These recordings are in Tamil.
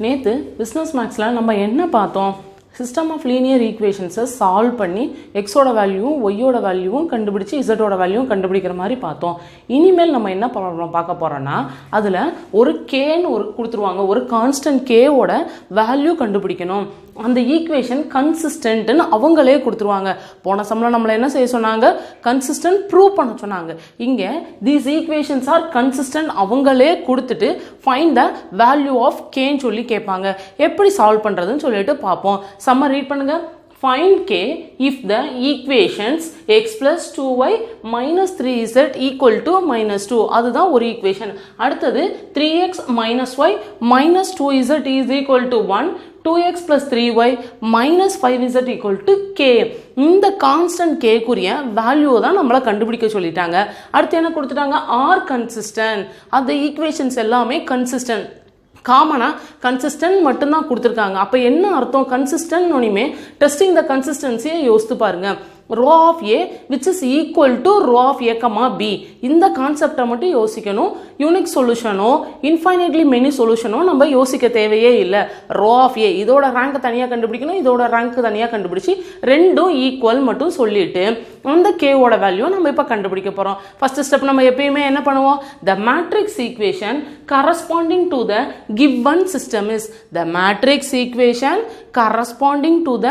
நேற்று பிஸ்னஸ் மேக்ஸில் நம்ம என்ன பார்த்தோம்? சிஸ்டம் ஆஃப் லீனியர் ஈக்குவேஷன்ஸை சால்வ் பண்ணி எக்ஸோட வேல்யூவும் ஒய்யோட வேல்யூவும் கண்டுபிடிச்சி இசட்டோட வேல்யூவும் கண்டுபிடிக்கிற மாதிரி பார்த்தோம். இனிமேல் நம்ம என்ன பார்க்க போகிறோன்னா, அதில் ஒரு கேன்னு கொடுத்துருவாங்க, ஒரு கான்ஸ்டன்ட் கேவோட வேல்யூ கண்டுபிடிக்கணும். அந்த ஈக்குவேஷன் கன்சிஸ்டன்ட்னு அவங்களே கொடுத்துருவாங்க. போன சம்மில் நம்மளை என்ன செய்ய சொன்னாங்க? கன்சிஸ்டன்ட் ப்ரூவ் பண்ண சொன்னாங்க. இங்கே தீஸ் ஈக்குவேஷன்ஸ் ஆர் கன்சிஸ்டன்ட் அவங்களே கொடுத்துட்டு ஃபைண்ட் த வேல்யூ ஆஃப் கேன்னு சொல்லி கேட்பாங்க. எப்படி சால்வ் பண்ணுறதுன்னு சொல்லிட்டு பார்ப்போம். சம்ம ரீட் பண்ணுங்க. Find k if the equations x plus 2y minus 3z equal to minus 2. அதுதான் ஒரு ஈக்குவேஷன். அடுத்தது 3x minus y minus 2z is equal to 1. 2x plus 3y minus 5z equal to k. இந்த கான்ஸ்டன்ட் k குறிய வேல்யூ தான் நம்மளை கண்டுபிடிக்க சொல்லிட்டாங்க. அடுத்து என்ன கொடுத்துட்டாங்க? R consistent. அந்த ஈக்குவேஷன்ஸ் எல்லாமே கன்சிஸ்டன்ட். காமனாக கன்சிஸ்டன்ட் மட்டும்தான் கொடுத்துருக்காங்க. அப்போ என்ன அர்த்தம்? கன்சிஸ்டன்ட் ஒன்றுமே டெஸ்டிங் த கன்சிஸ்டன்சியை யோசித்து பாருங்க. Rho of A which is equal to rho of A comma B. இந்த கான்செப்டை மட்டும் யோசிக்கணும். யூனிக் சொல்யூஷனோ இன்ஃபைனைட்லி மெனி சொல்யூஷனோ நம்ம யோசிக்க தேவையே இல்லை. ரோ ஆஃப் ஏ இதோட ரேங்க் தனியாக கண்டுபிடிக்கணும், இதோட ரேங்க் தனியாக கண்டுபிடிச்சி ரெண்டும் ஈக்குவல் மட்டும் சொல்லிட்டு அந்த கேவோட வேல்யூ நம்ம இப்போ கண்டுபிடிக்க போகிறோம். ஃபர்ஸ்ட் ஸ்டெப் நம்ம எப்பயுமே என்ன பண்ணுவோம்? த matrix equation corresponding to the given system is. The matrix equation corresponding to the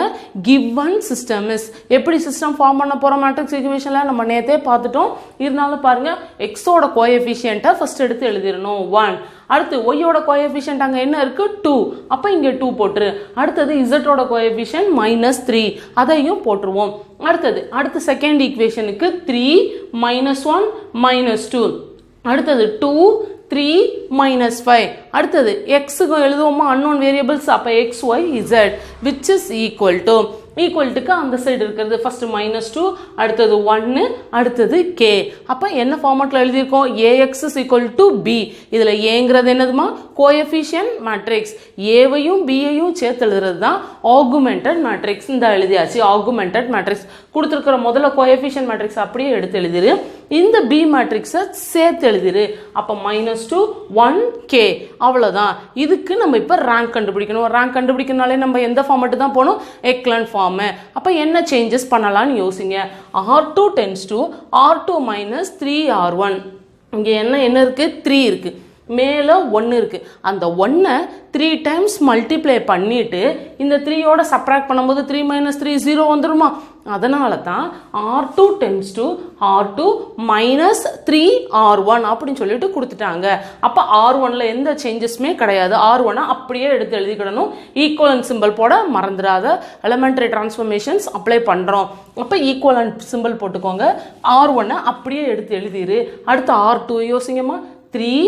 given system is. எப்படி சிஸ்டம் ஃபார்ம் பண்ண போகிறோம் மேட்ரிக்ஸ் ஈக்குவேஷனில் நம்ம நேற்றே பார்த்துட்டோம். இருந்தாலும் பாருங்க, எக்ஸோட கோஎஃபிஷியன்ட்டை ஃபர்ஸ்ட் எடுத்து எழுதிடணும் 1. அடுத்து ஒய்யோட கோஎஃபிஷியன்ட் அங்கே என்ன இருக்கு? 2. அப்போ இங்கே 2 போட்டுரு. அடுத்தது இசட்டோட கோஎஃபிஷியன்ட் -3, அதையும் போட்டுருவோம். அடுத்து செகண்ட் ஈக்குவேஷனுக்கு 3 -1 -2. அடுத்தது 2 3 -5. அடுத்தது எக்ஸுக்கு எழுதுவோமா? Unknown variables. அப்போ x y z which is ஈக்குவல்ட்டுக்கு அந்த சைடு இருக்கிறது ஃபர்ஸ்ட் -2, அடுத்தது 1, அடுத்தது k. அப்போ என்ன ஃபார்மேட்டில் எழுதியிருக்கோம்? ax is equal to b. இதில் ஏங்கிறது என்னதுமா? Coefficient matrix. ஏவையும் பியையும் சேர்த்து எழுதுறது தான் ஆகுமெண்டட் மேட்ரிக்ஸ். இந்த எழுதியாச்சு ஆகுமெண்டட் மேட்ரிக்ஸ். கொடுத்துருக்கிற முதல்ல கோஎஃபிஷியன்ட் மேட்ரிக்ஸ் அப்படியே எடுத்து எழுதிரு. இந்த பி மேட்ரிக்ஸை சேர்த்து எழுதிரு. அப்போ -2 1 k. அவ்வளோதான். இதுக்கு நம்ம இப்போ ரேங்க் கண்டுபிடிக்கணும். ரேங்க் கண்டுபிடிக்கனாலே நம்ம எந்த ஃபார்மேட்டு தான் போகணும்? Echelon form. அப்போ என்ன சேஞ்சஸ் பண்ணலாம்னு யோசிங்க. R2 tends to R2 minus 3R1. இங்கே என்ன இருக்கு? 3 இருக்கு, மேலே 1 இருக்கு. அந்த 1-ஐ 3 டைம்ஸ் மல்டிப்ளை பண்ணிட்டு இந்த 3யோட சப்ராக்ட் பண்ணும்போது 3 - 3 0 வந்துருமா? அதனால தான் R2 tends to R2 minus 3R1 அப்படின்னு சொல்லிட்டு கொடுத்துட்டாங்க. அப்போ R1ல எந்த சேஞ்சஸுமே கிடையாது. R1-ஐ அப்படியே எடுத்து எழுதிக்கிடணும். ஈக்குவலன்ட் சிம்பிள் போட மறந்துடாத. எலிமெண்டரி டிரான்ஸ்ஃபர்மேஷன்ஸ் அப்ளை பண்ணுறோம். அப்போ ஈக்குவலன்ட் சிம்பிள் போட்டுக்கோங்க. R1-ஐ அப்படியே எடுத்து எழுதிரு. அடுத்து R2 யோசிங்கம்மா. 3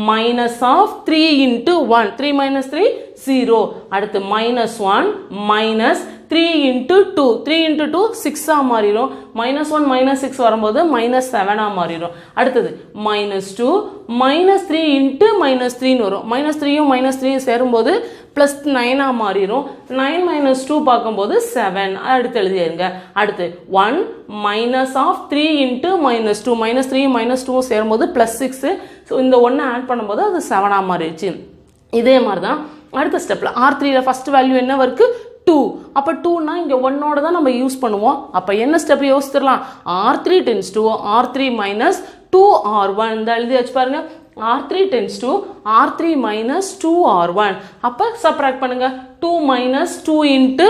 minus of 3 into 1. 3 minus 3 0. அடுத்து -1 minus 3 into 2. 3 into 2 6 மாறிடும். -1 -6 வரும்போது -7 மாறிடும். அடுத்தது -2 -3 into -3 வரும். -3யும் -3 சேரும்போது +9 மாறிடும். 9 - 2 பார்க்கும்போது 7. அடுத்து எழுதிருங்க. அடுத்து 1 minus of 3 into -2. -3யும் -2 சேரும்போது +6. ஸோ இந்த 1 ஆட் பண்ணும்போது அது 7 மாறிடுச்சு. இதே மாதிரி தான் அடுத்த ஸ்டெப்பில் R3ல ஃபர்ஸ்ட் வேல்யூ என்ன இருக்கு? 2. அப்போ 2னா இங்கே 1ஓட தான் நம்ம யூஸ் பண்ணுவோம். அப்போ என்ன step யோசிச்சிடலாம்? R3 tends to R3 minus 2R1. இந்த எழுதியாச்சு பாருங்க. R3 tends to R3 minus 2R1. அப்போ சப்ராக்ட் பண்ணுங்க. 2 minus 2 into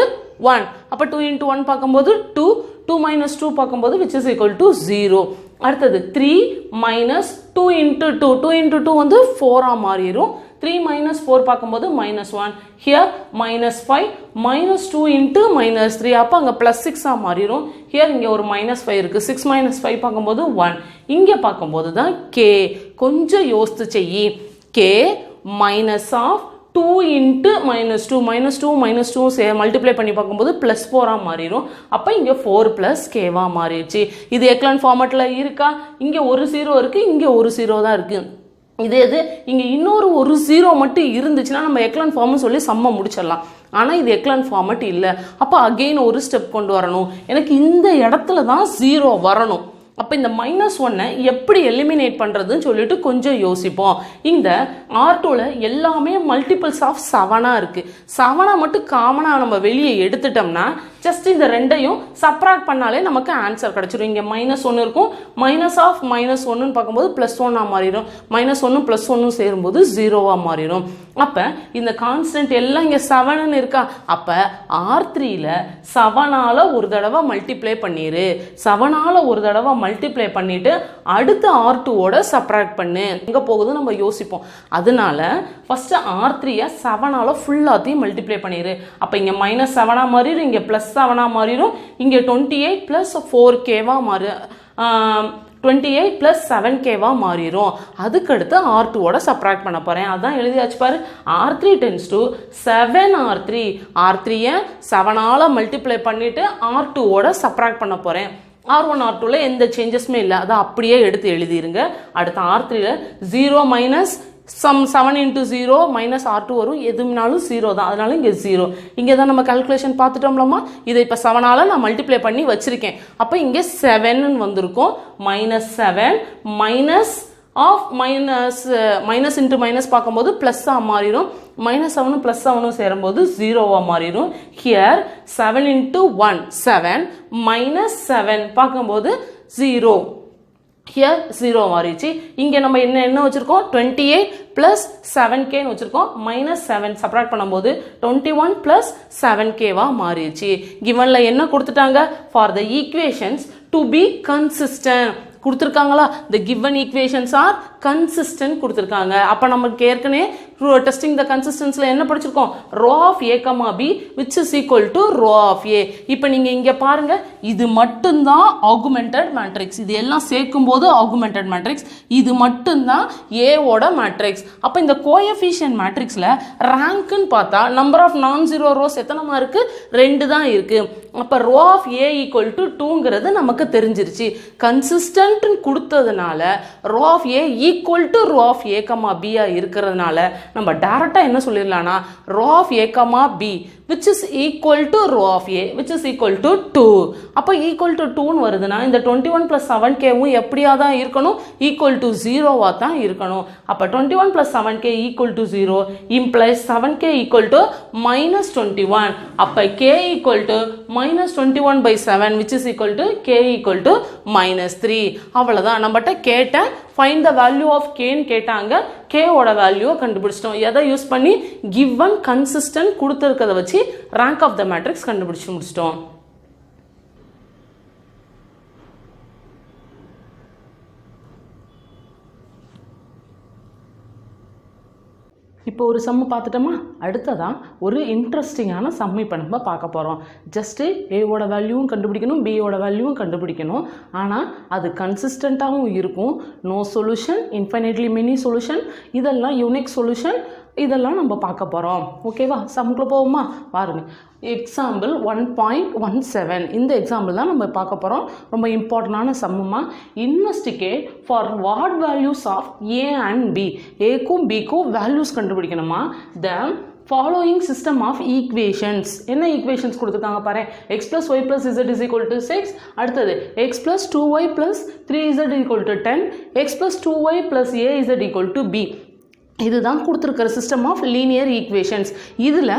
1. அப்போ 2 into 1 பார்க்கும்போது 2. 2 minus 2 பார்க்கும்போது which is equal to 0. அடுத்தது 3 minus 2 into 2. 2 into 2 வந்து 4 மாறிடும். 3 minus 4 பார்க்கும்போது -1. Here -5 -2 into -3. அப்போ அங்கே +6 மாறிடும். Here இங்கே ஒரு -5 இருக்குது. 6 minus 5 பார்க்கும்போது 1. இங்கே பார்க்கும்போது தான் k. கொஞ்சம் யோசித்து செய்யி. k minus of 2 into -2 -2 multiply பண்ணி பார்க்கும்போது +4 மாறிடும். அப்போ இங்கே 4 + k மாறிடுச்சு. இது எக்லன் ஃபார்மேட்டில் இருக்கா? இங்கே ஒரு 0 இருக்குது, இங்கே ஒரு 0 தான் இருக்குது. இது இங்கே இன்னொரு ஒரு 0 மட்டும் இருந்துச்சுன்னா நம்ம எக்லன் ஃபார்ம்னு சொல்லி சம்மை முடிச்சிடலாம். ஆனால் இது எக்லன் ஃபார்மேட் இல்லை. அப்போ அகெயின் ஒரு ஸ்டெப் கொண்டு வரணும். எனக்கு இந்த இடத்துல தான் 0 வரணும். அப்போ இந்த -1 எப்படி எலிமினேட் பண்ணுறதுன்னு சொல்லிட்டு கொஞ்சம் யோசிப்போம். இந்த R2ல எல்லாமே மல்டிபிள்ஸ் ஆஃப் 7 இருக்குது. 7 மட்டும் காமனாக நம்ம வெளியே எடுத்துட்டோம்னா ஜஸ்ட் இந்த ரெண்டையும் சப்ராக்ட் பண்ணாலே நமக்கு ஆன்சர் கிடச்சிடும். இங்கே -1 இருக்கும், -1ன்னு பார்க்கும்போது +1 மாறிடும், -1 +1 சேரும்போது 0 மாறிடும். அப்போ இந்த கான்ஸ்டன்ட் எல்லாம் இங்கே 7ன்னு இருக்கா, அப்போ R3ல 7ஆல் ஒரு தடவை மல்டிப்ளை பண்ணிடு. 7ஆல் ஒரு தடவை மல்டிப்ளை பண்ணிட்டு அடுத்து R2ஓட சப்ராக்ட் பண்ணு. எங்கே போகுது நம்ம யோசிப்போம். அதனால ஃபர்ஸ்ட் R3யை 7ஆல் ஃபுல்லாத்தையும் மல்டிப்ளை பண்ணிடு. அப்போ இங்கே -7 மாறிடும், இங்கே +7 மாறிடும், இங்கே 28 + 4k மாறி 28 + 7k மாறிடும். அதுக்கடுத்து R2ஓட சப்ராக்ட் பண்ண போகிறேன். அதான் எழுதியாச்சு பாரு. R3 → 7R3. R3யை 7ஆல் மல்டிப்ளை பண்ணிவிட்டு R2ஓட சப்ராக்ட் பண்ண போகிறேன். R1 R2ல எந்த சேஞ்சஸுமே இல்லை, அதை அப்படியே எடுத்து எழுதிருங்க. அடுத்து R3ல 0 - 7 × 0 -R2 வரும், எதுனாலும் 0 தான், அதனால இங்கே 0. இங்கே தான் நம்ம கால்குலேஷன் பார்த்துட்டோம்லமா. இதை இப்போ 7ஆல் நான் மல்டிப்ளை பண்ணி வச்சிருக்கேன். அப்போ இங்கே 7ன்னு வந்திருக்கும். -7 மைனஸ் இன்ட்டு மைனஸ் பார்க்கும்போது ப்ளஸ்ஸாக மாறிடும். -7 +7 சேரும்போது 0 மாறிடும். ஹியர் 7 × 1 7 -7 பார்க்கும்போது 0. ஹியர் 0 மாறிடுச்சு. இங்கே நம்ம என்ன வச்சுருக்கோம், 28 + 7k வச்சுருக்கோம். -7 சப்ராக்ட் பண்ணும்போது 21 + 7k மாறிடுச்சு. கிவனில் என்ன கொடுத்துட்டாங்க, for the equations to be consistent கொடுத்துருக்காங்களா. the given equations are consistent கொடுத்துருக்காங்க. அப்போ நமக்கு ஏற்கனவே டெஸ்டிங் த கன்சிஸ்டன்ஸில் என்ன படிச்சிருக்கோம், rho of a, b which is equal to rho of a. இப்போ நீங்கள் இங்கே பாருங்க, இது மட்டும்தான் ஆகுமெண்டட் மேட்ரிக்ஸ். இது எல்லாம் சேர்க்கும் போது ஆகுமெண்டட் மேட்ரிக்ஸ், இது மட்டும்தான் ஏவோட மேட்ரிக்ஸ். அப்போ இந்த கோஎஃபிஷியன்ட் மேட்ரிக்ஸில் ரேங்க்னு பார்த்தா number of non zero rose எத்தனைமா இருக்கு, 2 தான் இருக்கு. அப்போ ரோ ஆஃப் a = 2ங்கிறது நமக்கு தெரிஞ்சிருச்சு. கன்சிஸ்டன்ட் கொடுத்ததுனால rho of a = rho of a, b இருக்கிறதுனால நம்ம டைரக்டா என்ன சொல்லிடலாம்னா rho of a, b which is equal to rho of a which is equal to 2. அப்போ equal to 2ன்னு வருதுன்னா இந்த 21 + 7k எப்படியா தான் இருக்கணும், equal to 0வா தான் இருக்கணும். அப்போ 21 + 7k = 0 implies 7k = -21. அப்போ k = -21/7 which is equal to k = -3. அவ்வளவுதான். நம்மகிட்ட கேட்ட ஃபைண்ட் த வேல்யூ ஆஃப் கேன்னு கேட்டாங்க. கேவோட வேல்யூவை கண்டுபிடிச்சிட்டோம். எதை யூஸ் பண்ணி, கிவன் கன்சிஸ்டன்ட் கொடுத்துருக்கதை வச்சு ரேங்க் ஆஃப் த மேட்ரிக்ஸ் கண்டுபிடிச்சு முடிச்சிட்டோம். இப்போ ஒரு சம்மு பார்த்துட்டோமா. அடுத்ததான் ஒரு இன்ட்ரெஸ்டிங்கான சம் இப்போ நம்ம பார்க்க போகிறோம். ஜஸ்ட்டு ஏவோட வேல்யூவும் கண்டுபிடிக்கணும், பியோட வேல்யூவும் கண்டுபிடிக்கணும். ஆனால் அது கன்சிஸ்டண்ட்டாகவும் இருக்கும். No solution, infinitely many solution, இதெல்லாம் யூனிக் சொல்யூஷன், இதெல்லாம் நம்ம பார்க்க போகிறோம். ஓகேவா, சம்முக்குள்ள போவோமா பாருங்க. எக்ஸாம்பிள் 1.17 இந்த எக்ஸாம்பிள் தான் நம்ம பார்க்க போகிறோம். ரொம்ப இம்பார்ட்டண்டான சம்முமா. Investigate for what values of a and b. ஏக்கும் பிக்கும் வேல்யூஸ் கண்டுபிடிக்கணுமா. Then following system of equations. என்ன ஈக்குவேஷன்ஸ் கொடுத்துருக்காங்க பாரு. x + y + z = 6. அடுத்தது x + 2y + 3z = 10. x + 2y + az = b. இதுதான் கொடுத்துருக்கிற சிஸ்டம் ஆஃப் லீனியர் ஈக்குவேஷன்ஸ். இதில்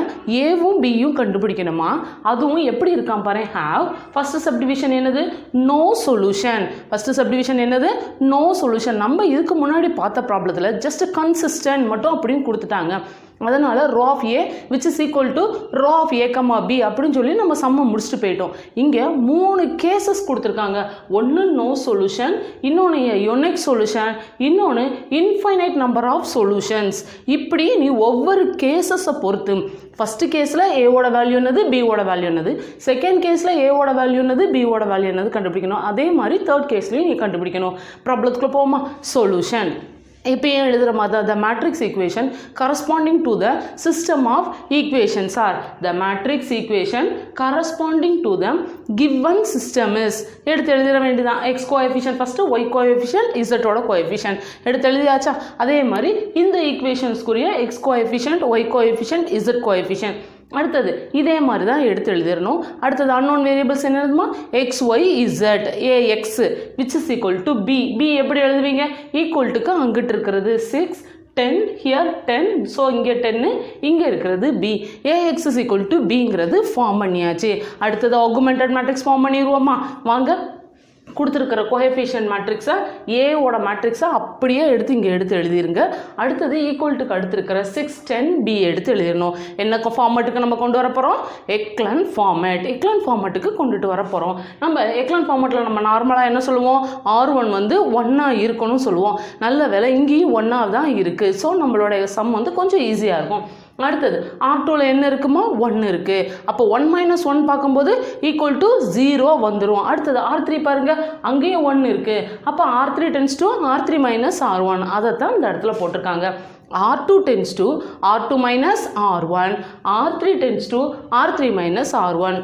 ஏவும் பியும் கண்டுபிடிக்கணுமா. அதுவும் எப்படி இருக்கான் பாரு. ஹாவ் ஃபர்ஸ்ட் சப்டிவிஷன் என்னது, நோ சொல்யூஷன். ஃபர்ஸ்ட் சப்டிவிஷன் என்னது, நோ சொல்யூஷன். நம்ம இதுக்கு முன்னாடி பார்த்த ப்ராப்ளத்தில் ஜஸ்ட் கன்சிஸ்டன்ட் மட்டும் அப்படின்னு கொடுத்துட்டாங்க. அதனால rho of A which is equal to rho of a, b அப்படின்னு சொல்லி நம்ம சம்ம முடிச்சுட்டு போயிட்டோம். இங்கே 3 கேசஸ் கொடுத்துருக்காங்க. ஒன்று நோ சொல்யூஷன், இன்னொன்று யூனிக் சொல்யூஷன், இன்னொன்று இன்ஃபைனைட் நம்பர் ஆஃப் சொல்யூஷன்ஸ். இப்படி நீ ஒவ்வொரு கேசஸை பொறுத்து ஃபர்ஸ்ட் கேஸில் ஏவோட வேல்யூ என்னது, பியோட வேல்யூ என்னது, செகண்ட் கேஸில் ஏவோட வேல்யூ என்னது, பியோட வேல்யூ என்னது கண்டுபிடிக்கணும். அதே மாதிரி தேர்ட் கேஸ்லையும் நீ கண்டுபிடிக்கணும். ப்ராப்ளத்துக்குள்ள போவோமா. சொல்யூஷன் இப்போ ஏன் எழுதுகிற மாதிரி the matrix equation corresponding to the system of equations or the matrix equation corresponding to the given system is. எடுத்து எழுதிட வேண்டியதான். X coefficient first, y coefficient, இசட்டோட கோஎஃபிஷியன்ட் எடுத்து எழுதியாச்சா. அதே மாதிரி இந்த ஈக்குவேஷன்ஸ்க்குரிய x coefficient, y coefficient, z coefficient அடுத்தது இதே மாதிரி தான் எடுத்து எழுதிடணும். அடுத்தது அன்னோன் வேரியபிள்ஸ் என்னதுமா x y z A x which is equal to B. B எப்படி எழுதுவீங்க ஈக்குவல்ட்டுக்கு அங்கிட்டு இருக்கிறது 6 10 ஹியர் 10 ஸோ இங்கே 10 இங்கே இருக்கிறது B. AX is equal to பிங்கிறது ஃபார்ம் பண்ணியாச்சு. அடுத்தது ஆகுமெண்டட் மேட்ரிக்ஸ் ஃபார்ம் பண்ணிடுவோமா வாங்க. கொடுத்துருக்கிற கோஎஃபிஷியன்ட் மேட்ரிக்ஸை ஏவோட மேட்ரிக்ஸை அப்படியே இங்கே எடுத்து எழுதிருங்க. அடுத்தது ஈக்குவல்ட்டுக்கு அடுத்திருக்கிற 6 10 பி எடுத்து எழுதிடணும். என்ன ஃபார்மேட்டுக்கு நம்ம கொண்டு வர போகிறோம் எக்லன் ஃபார்மேட். எக்லன் ஃபார்மேட்டுக்கு கொண்டுட்டு வர போகிறோம். நம்ம எக்லன் ஃபார்மேட்டில் நம்ம நார்மலாக என்ன சொல்லுவோம் R1 வந்து 1 இருக்கணும்னு சொல்லுவோம். நல்ல வேலை இங்கேயும் 1 தான் இருக்குது. ஸோ நம்மளோட சம் வந்து கொஞ்சம் ஈஸியாக இருக்கும். அடுத்தது R2ல என்ன இருக்குமா 1 இருக்கு. அப்போ 1 - 1 பார்க்கும்போது ஈக்குவல் டு 0 வந்துடும். அடுத்தது R3 பாருங்க அங்கேயும் 1 இருக்கு. அப்போ R3 tends to R3 - R1 அதைத்தான் இந்த இடத்துல போட்டிருக்காங்க. R2 tends to R2 - R1, R3 tends to R3 - R1.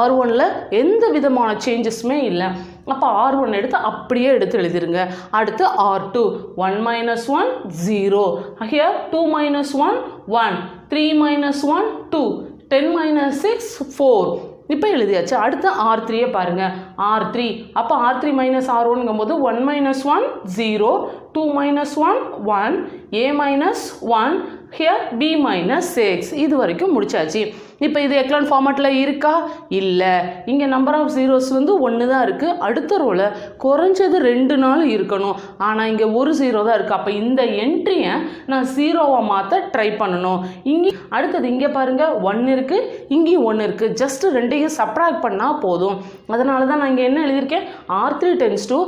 R1ல எந்த விதமான சேஞ்சஸுமே இல்லை. அப்போ R1 எடுத்து அப்படியே எடுத்து எழுதிருங்க. அடுத்து R2 1 - 1 0 here 2 - 1 1 3 - 1 2 10 - 6 4 இப்போ எழுதியாச்சு. அடுத்து R3 பாருங்க R3 அப்போ R3 - R1ங்கும் போது 1 - 1 0 2 - 1 1 A - 1 here B - 6 இது வரைக்கும் முடிச்சாச்சு. இப்போ இது எக்லான் ஃபார்மேட்டில் இருக்கா இல்லை. இங்கே நம்பர் ஆஃப் ஜீரோஸ் வந்து 1 தான் இருக்குது. அடுத்த ரோவில் குறைஞ்சது 2 நாள் இருக்கணும். ஆனால் இங்கே ஒரு 0 தான் இருக்குது. அப்போ இந்த என்ட்ரியை நான் 0வா மாற்ற ட்ரை பண்ணணும். இங்கே அடுத்தது இங்கே பாருங்கள் 1 இருக்குது இங்கேயும் 1 இருக்குது. ஜஸ்ட் ரெண்டையும் சப்ராக்ட் பண்ணால் போதும். அதனால தான் நான் இங்கே என்ன எழுதியிருக்கேன் R3 tends to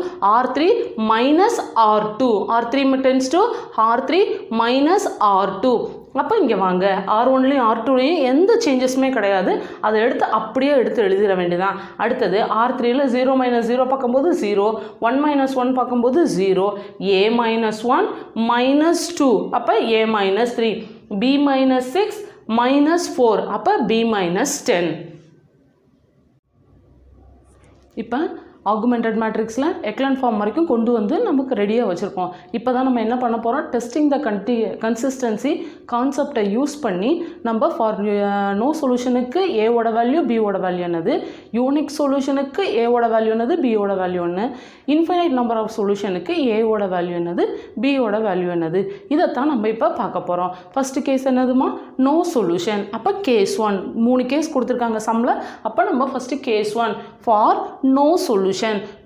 R3 - R2 R3 tends to R3 - R2. அப்போ இங்கே வாங்க R1லையும் R2லையும் எந்த சேஞ்சஸுமே கிடையாது. அதை எடுத்து அப்படியே எடுத்து எழுதிட வேண்டியதான். அடுத்தது R3ல 0 - 0 பார்க்கும்போது 0 1 - 1 பார்க்கும்போது 0 A - 1 -2 அப்போ A - 3 B - 6 -4 அப்போ B - 10. இப்போ ஆகுமெண்டட் மேட்ரிக்ஸில் எக்லன் ஃபார்ம் வரைக்கும் கொண்டு வந்து நமக்கு ரெடியாக வச்சுருக்கோம். இப்போ தான் நம்ம என்ன பண்ண போகிறோம் டெஸ்டிங் த கன்சிஸ்டன்சி கான்செப்டை யூஸ் பண்ணி நம்ம ஃபார் நோ சொல்யூஷனுக்கு ஏவோட வேல்யூ பியோட வேல்யூ என்னது, யூனிக் சொல்யூஷனுக்கு ஏவோட வேல்யூ என்னது பியோட வேல்யூ என்ன, இன்ஃபைனைட் நம்பர் ஆஃப் சொல்யூஷனுக்கு ஏவோட வேல்யூ என்னது பியோட வேல்யூ என்னது இதைத்தான் நம்ம இப்போ பார்க்க போகிறோம். ஃபஸ்ட்டு கேஸ் என்னதுமா நோ சொல்யூஷன். அப்போ கேஸ் 1 3 கேஸ் கொடுத்துருக்காங்க சம்மில். அப்போ நம்ம first case 1 for no solution.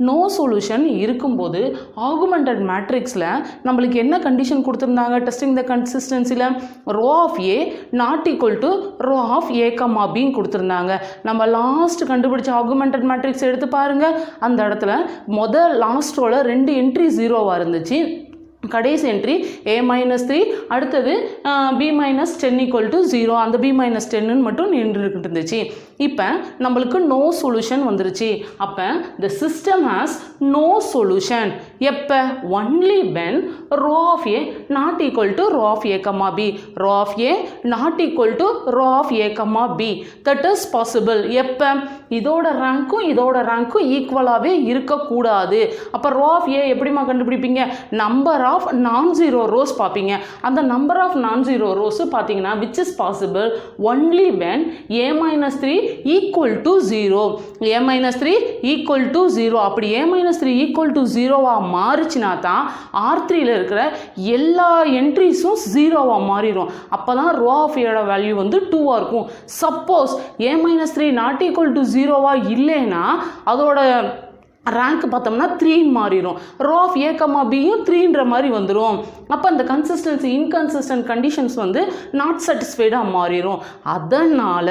No solution இருக்கும்போது ஆகுமெண்டட் மேட்ரிக்ஸில் நம்மளுக்கு என்ன கண்டிஷன் கொடுத்துருந்தாங்க டெஸ்டிங் த கன்சிஸ்டன்சியில் rho of A not equal to rho of A comma பின்னு கொடுத்துருந்தாங்க. நம்ம லாஸ்ட் கண்டுபிடிச்ச ஆகுமெண்டட் மேட்ரிக்ஸ் எடுத்து பாருங்கள். அந்த இடத்துல லாஸ்ட் ரோல 2 என்ட்ரி 0வா இருந்துச்சு. கடைசி என்ட்ரி A - 3 அடுத்தது B - 10 ஈக்குவல் டு 0 அந்த B - 10 மட்டும் நின்றுக்கிட்டு இருந்துச்சு. இப்போ நம்மளுக்கு நோ சொல்யூஷன் வந்துருச்சு. அப்போ the system has no solution எப்போ only when row of A not equal to row of A comma B row of A not equal to row of A comma B that is possible. எப்போ இதோட ரேங்க்கும் ஈக்குவலாகவே இருக்கக்கூடாது. அப்போ ரோ ஆஃப் ஏ எப்படிமா கண்டுபிடிப்பீங்க number of non zero rose பார்ப்பீங்க. அந்த number of non zero rose பார்த்தீங்கன்னா which is possible only when A - 3 equal to 0 A - 3 equal to 0 அப்படி A - 3 ஈக்குவல் டு 0வா மாறிச்சுனா தான் R3ல இருக்கிற எல்லா என்ட்ரிஸும் 0வா மாறிடும். அப்போ தான் ரோ ஆஃப் ஏட வேல்யூ வந்து 2வா இருக்கும். Suppose A - 3 not equal to 0வா இல்லைன்னா அதோட ரேங்க் பார்த்தோம்னா 3 மாறிடும். ரோ ஆஃப் ஏ கமா பியும் 3ன்ற மாதிரி வந்துடும். அப்போ அந்த கன்சிஸ்டன்சி இன்கன்சிஸ்டன்ட் கண்டிஷன்ஸ் வந்து நாட் சாட்டிஸ்ஃபைடாக மாறிடும். அதனால்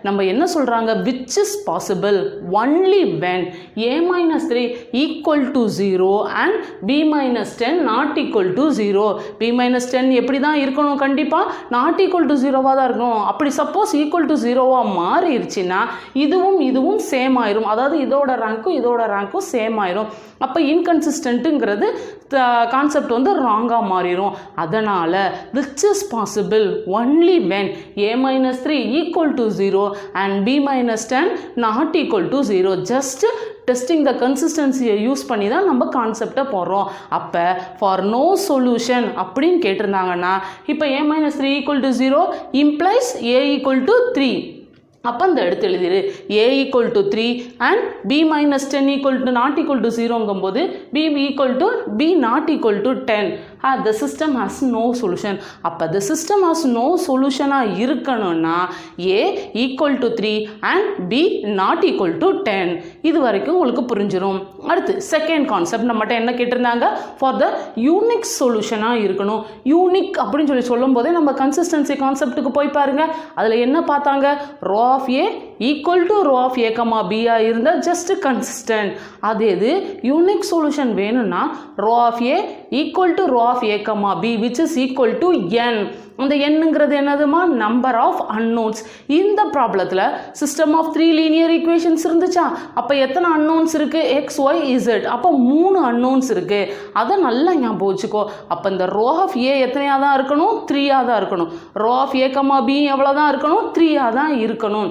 நம்ம என்ன சொல்கிறாங்க which is possible only when A - 3 equal to 0 and B - 10 not equal to 0. B - 10 எப்படி தான் இருக்கணும் கண்டிப்பாக நாட் ஈக்குவல் டு 0வாக தான் இருக்கணும். அப்படி சப்போஸ் ஈக்குவல் டு 0வா மாறிடுச்சுன்னா இதுவும் சேம் ஆயிரும். அதாவது இதோட ரேங்க்கும் இருக்கும் சேம் ஆயிரும். அப்போ இன்கன்சிஸ்டன்ட்டுங்கிறது கான்செப்ட் வந்து ராங்காக மாறிடும். அதனால் which is possible only when a-3 equal to 0 and b-10 not equal to 0. Just testing the கன்சிஸ்டன்சியை யூஸ் பண்ணி தான் நம்ம கான்செப்டை போடுறோம். அப்போ ஃபார் நோ சொல்யூஷன் அப்படின்னு கேட்டிருந்தாங்கன்னா இப்போ a-3 equal to 0 implies a equal to 3. அப்போ அந்த எடுத்து எழுதிரு a equal to 3 and b-10 equal to not equal to 0ங்கும்போது b equal to b not equal to 10. the system has no solution. அப்போ the system has no solutionாக இருக்கணும்னா a equal to 3 and b not equal to 10. இது வரைக்கும் உங்களுக்கு புரிஞ்சிடும். அடுத்து செகண்ட் கான்செப்ட் நம்மகிட்ட என்ன கேட்டிருந்தாங்க, ஃபார் த யூனிக் சொல்யூஷனாக இருக்கணும். யூனிக் அப்படின்னு சொல்லும் போதே நம்ம கன்சிஸ்டன்சி கான்செப்டுக்கு போய் பாருங்க. அதில் என்ன பார்த்தாங்க, rho of A equal to rho of A comma பியா இருந்தால் ஜஸ்ட் கன்சிஸ்டன்ட். அது எது யூனிக் சொல்யூஷன் வேணும்னா rho of A equal to rho of A comma B which is equal to n. அந்த எண்ணுங்கிறது என்னதுமா, நம்பர் ஆஃப் அன்னோன்ஸ். இந்த ப்ராப்ளத்தில் சிஸ்டம் ஆஃப் 3 லீனியர் ஈக்குவேஷன்ஸ் இருந்துச்சா, அப்போ எத்தனை அன்னோன்ஸ் இருக்குது, எக்ஸ் ஒய் இசட். அப்போ 3 அன்னோன்ஸ் இருக்குது. அதை நல்லா ஞாபகம் வச்சுக்கோ. அப்போ இந்த ரோ ஆஃப் ஏ எத்தனையாக தான் இருக்கணும், 3ஆக தான் இருக்கணும். Rho of A comma B எவ்வளோ தான் இருக்கணும், 3ஆக தான் இருக்கணும்.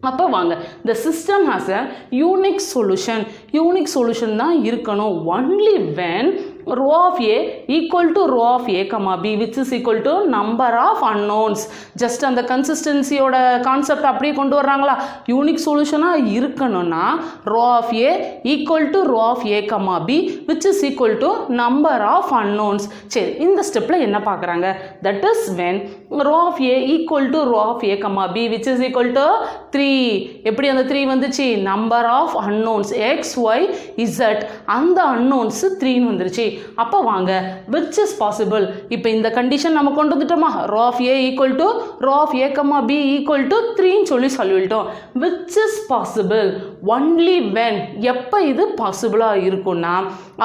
அப்போ வாங்க, the system has a unique solution. Unique solution தான் இருக்கணும் only when rho of a equal to rho of a comma b which is equal to number of unknowns. just அந்த கன்சிஸ்டன்சியோட கான்செப்ட் அப்படியே கொண்டு வர்றாங்களா, யூனிக் சொல்யூஷனாக இருக்கணும்னா rho of a equal to rho of a comma b which is equal to number of unknowns. சரி, இந்த ஸ்டெப்பில் என்ன பார்க்குறாங்க, that is when rho of a equal to rho of a comma b which is equal to 3. எப்படி அந்த 3 வந்துச்சு, number of unknowns x y z, அந்த unknowns 3 வந்துருச்சு. அப்போ வாங்க, which is possible. இப்போ இந்த கண்டிஷன் நம்ம கொண்டு வந்துட்டோமா, rho of a equal to rho of a comma b equal to 3 சொல்லி சொல்லிட்டோம். which is possible only when, எப்போ இது பாசிபிளாக இருக்கும்னா,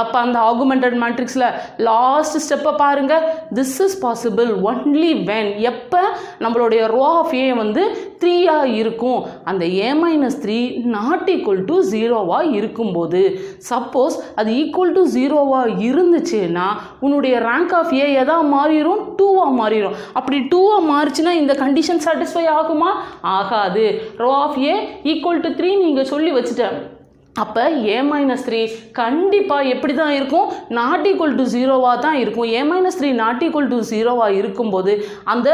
அப்போ அந்த ஆகுமெண்டட் மேட்ரிக்ஸில் லாஸ்ட் ஸ்டெப்பை பாருங்க, this is possible only when, எப்போ நம்மளுடைய rho of a வந்து 3ஆக இருக்கும், அந்த a-3 நாட் ஈக்குவல் டு 0வாக இருக்கும்போது. சப்போஸ் அது ஈக்குவல் டு 0வாக இருந்துச்சுன்னா உன்னுடைய ரேங்க் ஆஃப் ஏ எதா மாறிடும், 2ஆக மாறிடும். அப்படி 2ஆக மாறிச்சுன்னா இந்த கண்டிஷன் சாட்டிஸ்ஃபை ஆகுமா, ஆகாது. Rho of A equal to 3 நீங்கள் சொல்லி வச்சுட்டேன். அப்போ a-3 கண்டிப்பாக எப்படி தான் இருக்கும், நாட் ஈக்குவல் டு 0வாக தான் இருக்கும். a-3 நாட் ஈக்குவல் டு 0வாக இருக்கும்போது அந்த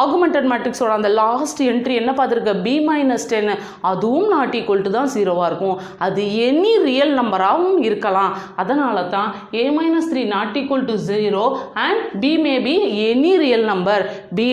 ஆகுமெண்டட் மேட்ரிக்ஸோட அந்த லாஸ்ட் என்ட்ரி என்ன பார்த்துருக்க, b-10, அதுவும் நாட் ஈக்குவல் டு தான் 0வாக இருக்கும். அது எனி ரியல் நம்பராகவும் இருக்கலாம். அதனால தான் a-3 not equal to 0 and b may be any real number. b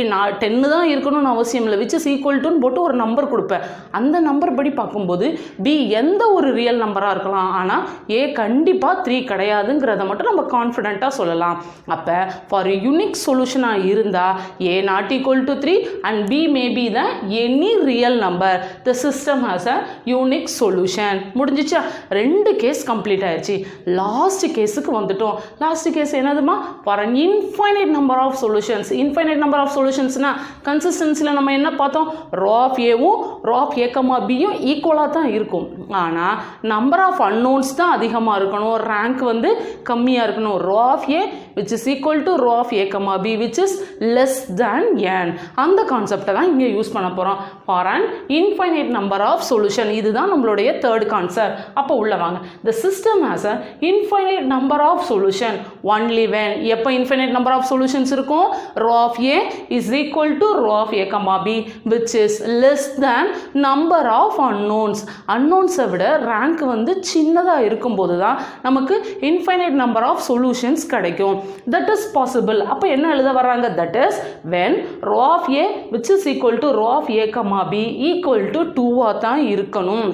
10 தான் இருக்கணும்னு அவசியம் இல்லை, விச் இஸ் ஈக்குவல் டுன்னு போட்டு ஒரு நம்பர் கொடுப்பேன். அந்த நம்பர் படி பார்க்கும்போது b எந்த ஒரு ரியல் நம்பராக இருக்கலாம், ஆனால் ஏ கண்டிப்பாக 3 கிடையாதுங்கிறத மட்டும் நம்ம கான்ஃபிடென்ட்டாக சொல்லலாம். அப்போ ஃபார் யூனிக் சொல்யூஷனாக இருந்தால் A not equal to 3 and B maybe the any real number, the system has a unique solution. முடிஞ்சிச்சா, 2 கேஸ் கம்ப்ளீட் ஆயிடுச்சு. லாஸ்ட் கேஸுக்கு வந்துட்டோம். லாஸ்ட் கேஸ் என்னதுமா, for an infinite number of solutions. Infinite number of சொல்யூஷன்ஸ்னா கன்சிஸ்டன்சியில் நம்ம என்ன பார்த்தோம், ரோ ஆஃப் ஏவும் ரோ ஆஃப் ஏ கமா பியும் ஈக்குவலாக தான் இருக்கும். ஆனால் நம்பர் ஆஃப் அன்னோன்ஸ் தான் அதிகமாக இருக்கணும், ரேங்க் வந்து கம்மியாக இருக்கணும். Rho of A which is equal to rho of A comma B which is less than n. அந்த கான்செப்டை தான் இங்கே யூஸ் பண்ண போகிறோம். For an infinite number of solution, இதுதான் நம்மளுடைய தேர்ட் கான்செப்ட். அப்போ உள்ள வாங்க, the system has a infinite number of solution only when, எப்போ இன்ஃபைனைட் நம்பர் ஆஃப் சொல்யூஷன்ஸ் இருக்கும், rho of A is equal to rho of A comma B which is less than number of unknowns. அன்னோன்ஸை விட ரேங்க் வந்து சின்னதாக இருக்கும்போது தான் நமக்கு இன்ஃபைனைட் நம்பர் ஆஃப் சொல்யூஷன்ஸ் கிடைக்கும். That is possible. அப்போ என்ன எழுத வர்றாங்க, that is when rho of A which is equal to rho of A comma B equal to 2ஆக தான் இருக்கணும்.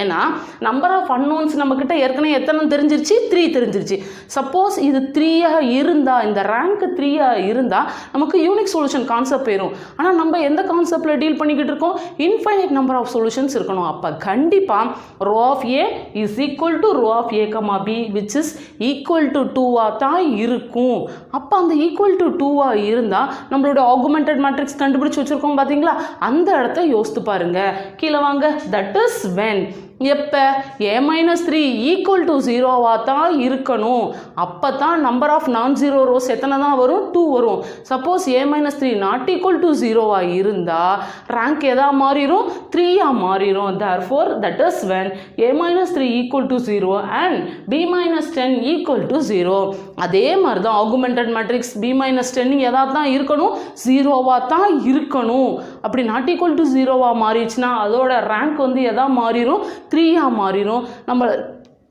ஏன்னா நம்பர் ஆஃப் அன்னோன்ஸ் நம்மக்கிட்ட ஏற்கனவே எத்தனை தெரிஞ்சிருச்சு, 3 தெரிஞ்சிருச்சு. சப்போஸ் இது 3ஆக இருந்தால், இந்த ரேங்க் 3ஆக இருந்தால் நமக்கு யூனிக் சொல்யூஷன் கான்செப்ட் போயிடும். ஆனால் நம்ம எந்த கான்செப்டில் டீல் பண்ணிக்கிட்டு இருக்கோம், இன்ஃபைனைட் நம்பர் ஆஃப் சொல்யூஷன்ஸ் இருக்கணும். அப்போ கண்டிப்பாக rho of A is equal to rho of A comma B which is equal to 2ஆக தான் இருக்கும். அப்போ அந்த ஈக்குவல் டு 2ஆக இருந்தால் நம்மளோட ஆகுமெண்டட் மேட்ரிக்ஸ் கண்டுபிடிச்சி வச்சுருக்கோம் பார்த்தீங்களா, அந்த இடத்த யோசித்து பாருங்க. கீழே வாங்க, தட் இஸ் வென் எப்போ a-3 ஈக்குவல் டு 0வாக தான் இருக்கணும். அப்போ தான் number of non zero rows எத்தனை தான் வரும்? 2 வரும். Suppose a-3 not equal to 0வாக இருந்தால் ரேங்க் எதா மாறிடும்? 3ஆக மாறிடும். therefore that is when a-3 equal to 0 and b-10 equal to 0. அதே மாதிரி தான் ஆகுமெண்டட் மேட்ரிக்ஸ் b-10 எதா தான் இருக்கணும்? 0வாக தான் இருக்கணும். அப்படி நாட் ஈக்குவல் டு 0வாக மாறிடுச்சுன்னா அதோட ரேங்க் வந்து எதா மாறிடும்? 3ஆக மாறிடும்.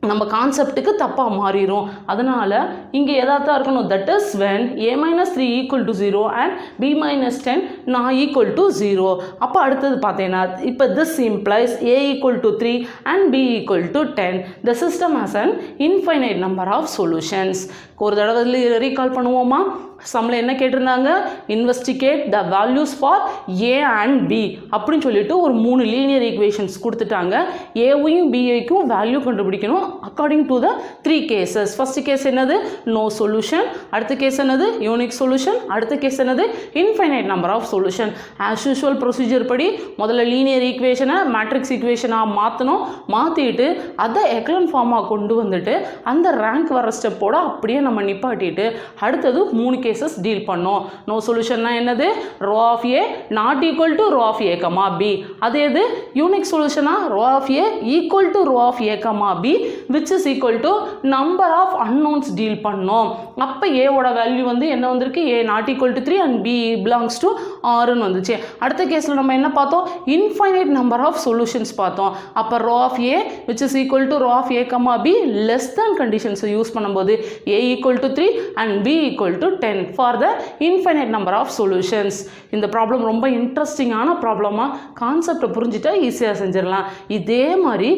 நம்ம கான்செப்டுக்கு தப்பாக மாறிடும். அதனால் இங்கே எதாத்தான் இருக்கணும்? That is when a-3 equal to 0 and b-10 not equal to 0. அப்போ அடுத்தது பார்த்தீங்கன்னா இப்போ this implies a equal to 3 and b equal to 10. The system has an infinite number of solutions. ஒரு தடவை ரீகால் பண்ணுவோமா? சம்மில் என்ன கேட்டிருந்தாங்க? Investigate the values for A and B அப்படின்னு சொல்லிட்டு ஒரு 3 லீனியர் ஈக்குவேஷன்ஸ் கொடுத்துட்டாங்க. ஏவையும் பிஐக்கும் வேல்யூ கண்டுபிடிக்கணும் according to the 3 cases. First case என்னது? No solution. அடுத்த கேஸ் என்னது? Unique solution. அடுத்த கேஸ் என்னது? Infinite number of solution. As usual procedure படி முதல்ல லீனியர் ஈக்குவேஷனை மேட்ரிக்ஸ் ஈக்குவேஷனாக மாற்றணும். மாற்றிட்டு அதை எக்லன் ஃபார்மாக கொண்டு வந்துட்டு அந்த ரேங்க் வர ஸ்டெப்போட அப்படியே நம்ம நிப்பாட்டிட்டு அடுத்தது 3 கேசஸ் டீல் பண்ணோம். நோ சொல்யூஷன்னா என்னது? Rho of A not equal to rho of A comma B. அதே இது யூனிக் சொல்யூஷனா rho of A equal to rho of A comma B which is equal to number of unknowns deal பண்ணோம். அப்போ ஏவோட வேல்யூ வந்து என்ன வந்திருக்கு? A not equal to 3 and B belongs to ஆறுன்னு வந்துச்சு. அடுத்த கேஸில் நம்ம என்ன பார்த்தோம்? இன்ஃபைனைட் நம்பர் ஆஃப் சொல்யூஷன்ஸ் பார்த்தோம். அப்போ rho of A which is equal to rho of A comma B less than கண்டிஷன்ஸை யூஸ் பண்ணும்போது A equal to 3 and B equal to 10 for the infinite number of solutions. இந்த ப்ராப்ளம் ரொம்ப இன்ட்ரெஸ்டிங்கான ப்ராப்ளமாக கான்செப்டை புரிஞ்சுட்டா ஈஸியாக செஞ்சிடலாம். இதே மாதிரி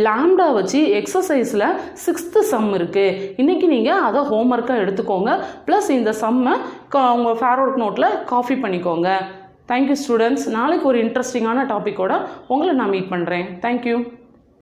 லாம்டா வச்சு எக்ஸசைஸில் 6th சம் இருக்குது. இன்றைக்கி நீங்கள் அதை ஹோம்ஒர்க்காக எடுத்துக்கோங்க. ப்ளஸ் இந்த சம்மை உங்கள் ஃபேவரட் நோட்டில் காப்பி பண்ணிக்கோங்க. Thank you students. நாளைக்கு ஒரு இன்ட்ரெஸ்டிங்கான டாப்பிக்கோட உங்களை நான் மீட் பண்ணுறேன். தேங்க்யூ.